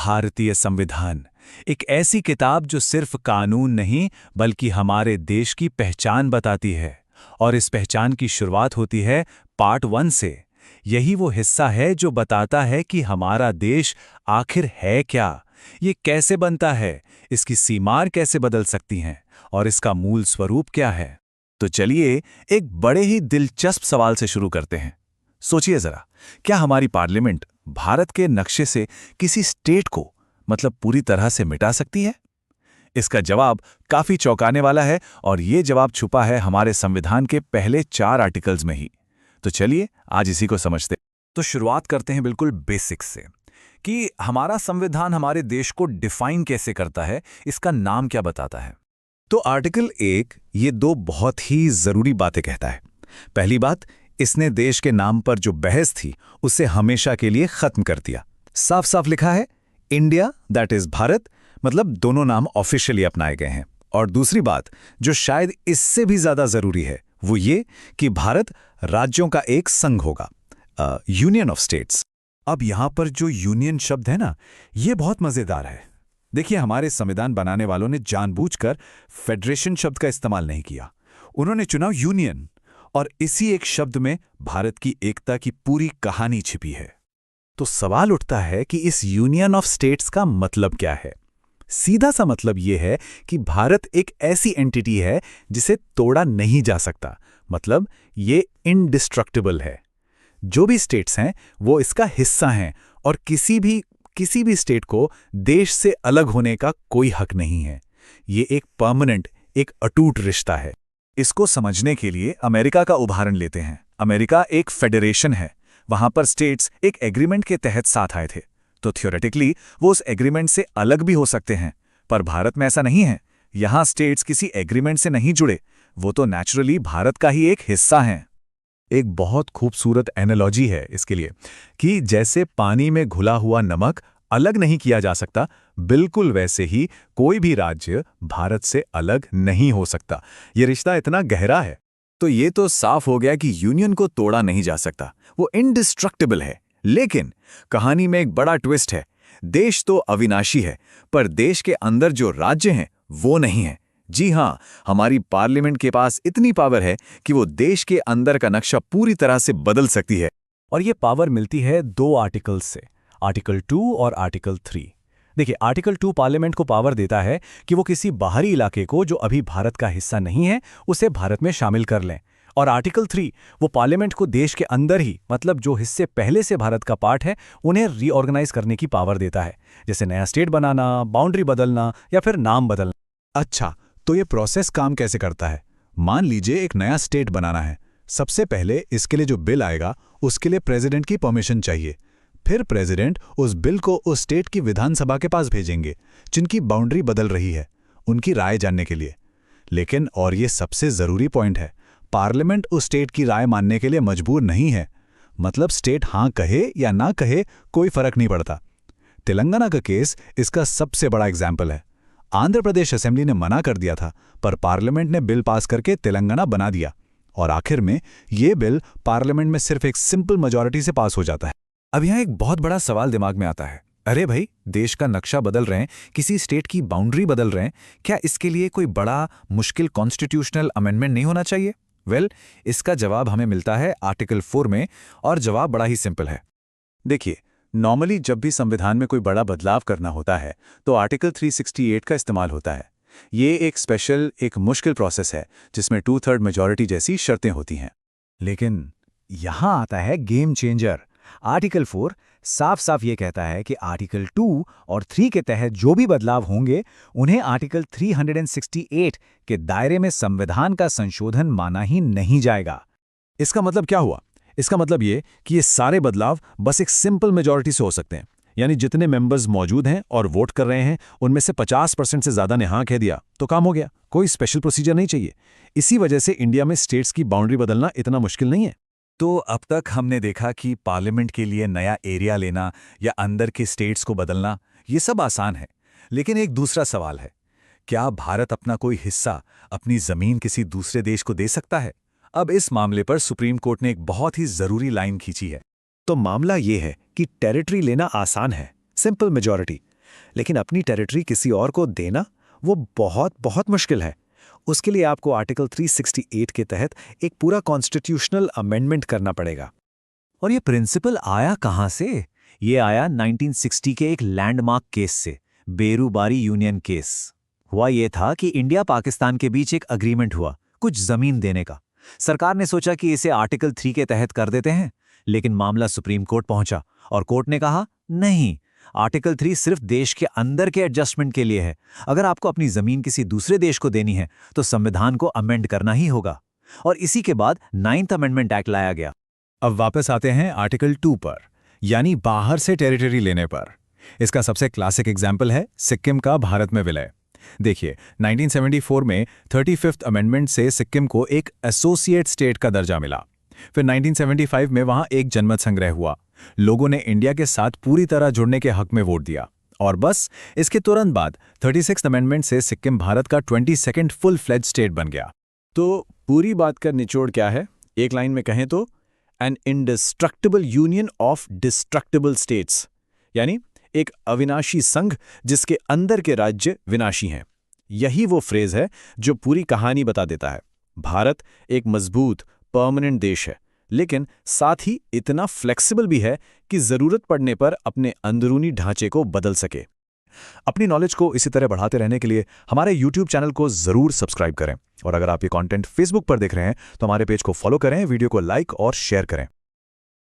भारतीय संविधान, एक ऐसी किताब जो सिर्फ कानून नहीं बल्कि हमारे देश की पहचान बताती है। और इस पहचान की शुरुआत होती है पार्ट 1 से। यही वो हिस्सा है जो बताता है कि हमारा देश आखिर है क्या, ये कैसे बनता है, इसकी सीमाएं कैसे बदल सकती हैं और इसका मूल स्वरूप क्या है। तो चलिए एक बड़े ही दिलचस्प सवाल से शुरू करते हैं। सोचिए जरा, क्या हमारी पार्लियामेंट भारत के नक्शे से किसी स्टेट को मतलब पूरी तरह से मिटा सकती है? इसका जवाब काफी चौंकाने वाला है और ये जवाब छुपा है हमारे संविधान के पहले 4 आर्टिकल्स में ही। तो चलिए आज इसी को समझते। तो शुरुआत करते हैं बिल्कुल बेसिक्स से कि हमारा संविधान हमारे देश को डिफाइन कैसे करता है, इसका नाम क्या बताता है। तो आर्टिकल 1 ये 2 बहुत ही जरूरी बातें कहता है। पहली बात, इसने देश के नाम पर जो बहस थी उसे हमेशा के लिए खत्म कर दिया। साफ साफ लिखा है इंडिया दैट इज भारत, मतलब दोनों नाम ऑफिशियली अपनाए गए हैं। और दूसरी बात जो शायद इससे भी ज्यादा जरूरी है वो ये कि भारत राज्यों का एक संघ होगा, यूनियन ऑफ स्टेट्स। अब यहां पर जो यूनियन शब्द है ना, ये बहुत मजेदार है। देखिए, हमारे संविधान बनाने वालों ने जानबूझकर फेडरेशन शब्द का इस्तेमाल नहीं किया। उन्होंने चुना यूनियन, और इसी एक शब्द में भारत की एकता की पूरी कहानी छिपी है। तो सवाल उठता है कि इस यूनियन ऑफ स्टेट्स का मतलब क्या है। सीधा सा मतलब यह है कि भारत एक ऐसी एंटिटी है जिसे तोड़ा नहीं जा सकता, मतलब ये इनडिस्ट्रक्टिबल है। जो भी स्टेट्स हैं वो इसका हिस्सा हैं और किसी भी स्टेट को देश से अलग होने का कोई हक नहीं है। ये एक परमानेंट, एक अटूट रिश्ता है। इसको समझने के लिए अमेरिका का उदाहरण लेते हैं। अमेरिका एक फेडरेशन है, वहां पर स्टेट्स एक एग्रीमेंट के तहत साथ आए थे, तो थियोरेटिकली वो उस एग्रीमेंट से अलग भी हो सकते हैं। पर भारत में ऐसा नहीं है। यहां स्टेट्स किसी एग्रीमेंट से नहीं जुड़े, वो तो नेचुरली भारत का ही एक हिस्सा हैं। एक बहुत खूबसूरत एनालॉजी है इसके लिए कि जैसे पानी में घुला हुआ नमक अलग नहीं किया जा सकता, बिल्कुल वैसे ही कोई भी राज्य भारत से अलग नहीं हो सकता। ये रिश्ता इतना गहरा है। तो ये तो साफ हो गया कि यूनियन को तोड़ा नहीं जा सकता, वो इनडिस्ट्रक्टिबल है। लेकिन कहानी में एक बड़ा ट्विस्ट है। देश तो अविनाशी है, पर देश के अंदर जो राज्य हैं वो नहीं है। जी हां, हमारी पार्लियामेंट के पास इतनी पावर है कि वो देश के अंदर का नक्शा पूरी तरह से बदल सकती है। और ये पावर मिलती है 2 आर्टिकल्स से, आर्टिकल 2 और आर्टिकल 3। देखिए, आर्टिकल 2 पार्लियामेंट को पावर देता है कि वो किसी बाहरी इलाके को जो अभी भारत का हिस्सा नहीं है उसे भारत में शामिल कर लें। और आर्टिकल 3 वो पार्लियामेंट को देश के अंदर ही, मतलब जो हिस्से पहले से भारत का पार्ट है, उन्हें रीऑर्गेनाइज करने की पावर देता है, जैसे नया स्टेट बनाना, बाउंड्री बदलना या फिर नाम बदलना। अच्छा, तो ये प्रोसेस काम कैसे करता है? मान लीजिए एक नया स्टेट बनाना है। सबसे पहले इसके लिए जो बिल आएगा उसके लिए प्रेसिडेंट की परमिशन चाहिए। फिर प्रेसिडेंट उस बिल को उस स्टेट की विधानसभा के पास भेजेंगे जिनकी बाउंड्री बदल रही है, उनकी राय जानने के लिए। लेकिन और ये सबसे जरूरी पॉइंट है, पार्लियामेंट उस स्टेट की राय मानने के लिए मजबूर नहीं है। मतलब स्टेट हां कहे या ना कहे कोई फर्क नहीं पड़ता। तेलंगाना का केस इसका सबसे बड़ा एग्जाम्पल है। आंध्र प्रदेश असेंबली ने मना कर दिया था, पर पार्लियामेंट ने बिल पास करके तेलंगाना बना दिया और आखिर में ये बिल पार्लियामेंट में सिर्फ एक सिंपल मेजॉरिटी से पास हो जाता है। अब यहाँ एक बहुत बड़ा सवाल दिमाग में आता है, अरे भाई, देश का नक्शा बदल रहे हैं, किसी स्टेट की बाउंड्री बदल रहे हैं, क्या इसके लिए कोई बड़ा मुश्किल कॉन्स्टिट्यूशनल अमेंडमेंट नहीं होना चाहिए? वेल, इसका जवाब हमें मिलता है आर्टिकल 4 में, और जवाब बड़ा ही सिंपल है। देखिए, नॉर्मली जब भी संविधान में कोई बड़ा बदलाव करना होता है तो आर्टिकल 368 का इस्तेमाल होता है। ये एक स्पेशल, एक मुश्किल प्रोसेस है जिसमें 2/3 मेजॉरिटी जैसी शर्तें होती हैं। लेकिन यहां आता है गेम चेंजर। आर्टिकल 4 साफ साफ ये कहता है कि आर्टिकल 2 और 3 के तहत जो भी बदलाव होंगे उन्हें आर्टिकल 368 के दायरे में संविधान का संशोधन माना ही नहीं जाएगा। इसका मतलब क्या हुआ? इसका मतलब ये कि ये सारे बदलाव बस एक सिंपल मेजॉरिटी से हो सकते हैं, यानी जितने मेंबर्स मौजूद हैं और वोट कर रहे हैं उनमें से 50% से ज्यादा ने हाँ कह दिया तो काम हो गया, कोई स्पेशल प्रोसीजर नहीं चाहिए। इसी वजह से इंडिया में स्टेट्स की बाउंड्री बदलना इतना मुश्किल नहीं है। तो अब तक हमने देखा कि पार्लियामेंट के लिए नया एरिया लेना या अंदर के स्टेट्स को बदलना, ये सब आसान है। लेकिन एक दूसरा सवाल है, क्या भारत अपना कोई हिस्सा, अपनी जमीन किसी दूसरे देश को दे सकता है? अब इस मामले पर सुप्रीम कोर्ट ने एक बहुत ही जरूरी लाइन खींची है। तो मामला ये है कि टेरिटरी लेना आसान है, सिंपल मेजॉरिटी, लेकिन अपनी टेरिटरी किसी और को देना वो बहुत बहुत मुश्किल है। उसके लिए आपको आर्टिकल 368 के तहत एक पूरा कॉन्स्टिट्यूशनल अमेंडमेंट करना पड़ेगा। और ये प्रिंसिपल आया कहाँ से? ये आया 1960 के एक लैंडमार्क केस से, बेरूबारी यूनियन केस। हुआ ये था कि इंडिया पाकिस्तान के बीच एक अग्रीमेंट हुआ कुछ जमीन देने का। सरकार ने सोचा कि इसे आर्टिकल 3 के तहत कर देते हैं, लेकिन मामला सुप्रीम कोर्ट पहुंचा और कोर्ट ने कहा नहीं, आर्टिकल 3 सिर्फ देश के अंदर के एडजस्टमेंट के लिए है। अगर आपको अपनी जमीन किसी दूसरे देश को देनी है तो संविधान को अमेंड करना ही होगा। और इसी के बाद 9th अमेंडमेंट एक्ट लाया गया। अब वापस आते हैं आर्टिकल 2 पर, यानी बाहर से टेरिटरी लेने पर। इसका सबसे क्लासिक एग्जाम्पल है सिक्किम का भारत में विलय। देखिए, 1974 में 35th अमेंडमेंट से सिक्किम को एक एसोसिएट स्टेट का दर्जा मिला। फिर 1975 में वहां एक जनमत संग्रह हुआ। लोगों ने इंडिया के साथ पूरी तरह जुड़ने के हक में वोट दिया। और बस इसके तुरंत बाद 36th अमेंडमेंट से सिक्किम भारत का 22nd फुल फ्लेज स्टेट बन गया। तो पूरी बात का निचोड़ क्या है? एक लाइन में कहें तो an indestructible union of destructible states, यानी एक अविनाशी संघ जिसके अंदर के राज्य विनाशी हैं। यही वो फ्रेज है जो पूरी कहानी बता देता है। भारत एक मजबूत परमानेंट देश है, लेकिन साथ ही इतना फ्लेक्सिबल भी है कि जरूरत पड़ने पर अपने अंदरूनी ढांचे को बदल सके। अपनी नॉलेज को इसी तरह बढ़ाते रहने के लिए हमारे YouTube चैनल को जरूर सब्सक्राइब करें। और अगर आप ये कंटेंट Facebook पर देख रहे हैं तो हमारे पेज को फॉलो करें, वीडियो को लाइक और शेयर करें।